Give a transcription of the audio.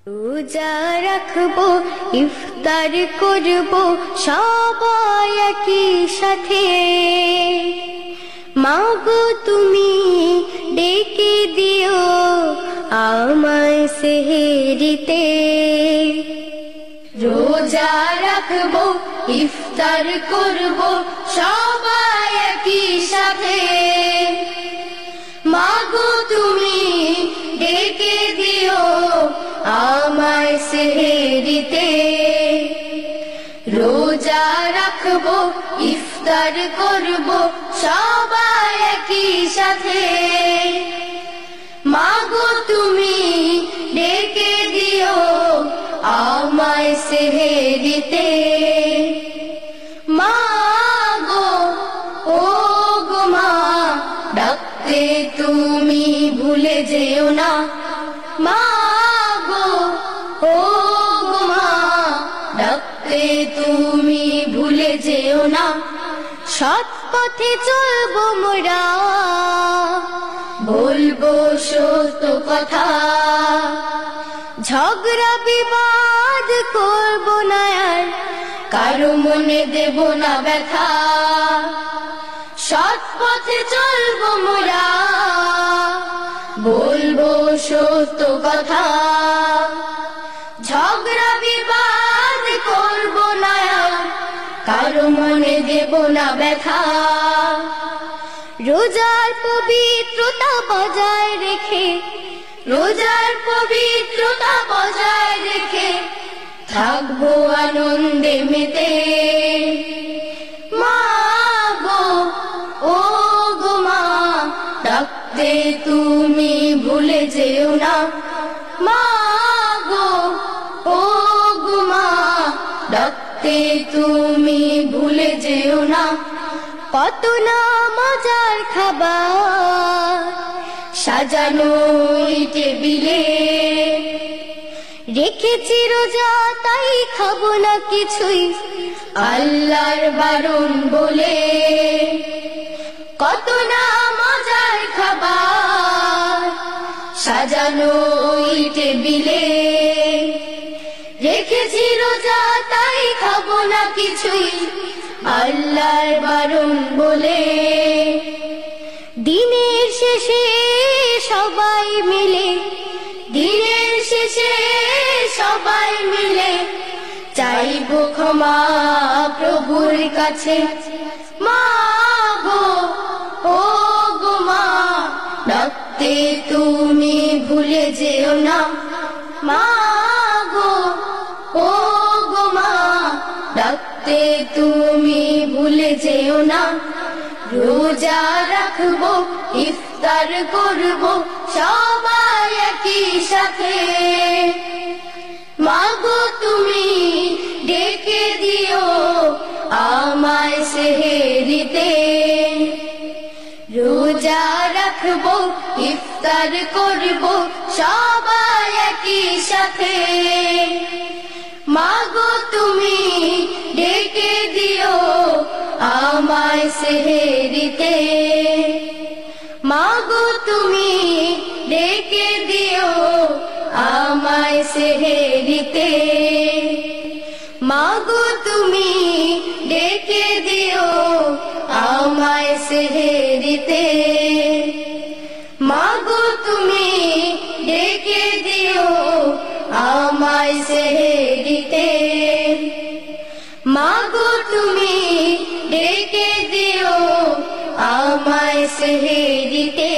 রোজা রাখবো, ইফতার করবো সবাই একই সাথে। মাগো তুমি ডেকে দিও আমায় সেহরিতে। রোজা রাখবো, ইফতার করবো সবাই একই সাথে। মাগো তুমি ডেকে দিও আমায় সেহরিতে। রোজা রাখবো, ইফতার করবো সবাই একই সাথে। মাগো তুমি ডেকে দিও আমায় সেহরিতে। মাগো ও গো মা, ডাকতে তুমি ভুলে যেও না। মাগো ও গো মা, ডাকতে তুমি ভুলে যেও না। সৎ পথে চলবো মোরা, বলবো সত্য কথা। ঝগড়া বিবাদ করবো না আর, কারো মনে দেব না ব্যথা। সৎ পথে চলবো মোরা, বলবো সত্য কথা। ঝগড়া বিবাদ করবো না আর, কারো মনে দেব না ব্যথা। রোজার পবিত্রতা বজায় রেখে, রোজার পবিত্রতা বজায় রেখে থাকবো আনন্দে মেতে। মাগো ও গো মা, ডাকতে তুমি ভুলে যেও না। মাগো ও গো মা, ডাকতে তুমি ভুলে যেও না। কত না মজার খাবার সাজানো এই টেবিলে, রেখেছি রোজা তাই খাবো না কিছুই আল্লাহর বারণ বলে। কত না মজার খাবার সাজানো এই টেবিলে, রেখেছি রোজা তাই খাবো না কিছুই আল্লাহর বারণ বলে। দিনের শেষে সবাই মিলে, দিনের শেষে সবাই মিলে চাইবো ক্ষমা প্রভুর কাছে। মাগো ও গো মা, ডাকতে তুমি ভুলে যেও না। মাগো ও গো মা, ডাকতে তুমি ভুলে যেও না। রোজা রাখবো, ইফতার করবো সবাই একই সাথে। মাগো তুমি ডেকে দিও আমায় সেহরিতে। রোজা রাখবো, ইফতার করবো সবাই একই সাথে। মাগো তুমি ডেকে দিও আমায় সেহরিতে। মাগো তুমি ডেকে দিও আমায় সেহরিতে। মাগো তুমি ডেকে দিও আমায় সেহরিতে। মাগো তুমি ডেকে দিও আমায় সেহরিতে। মাগো তুমি ডেকে দিও আমায় সেহরিতে।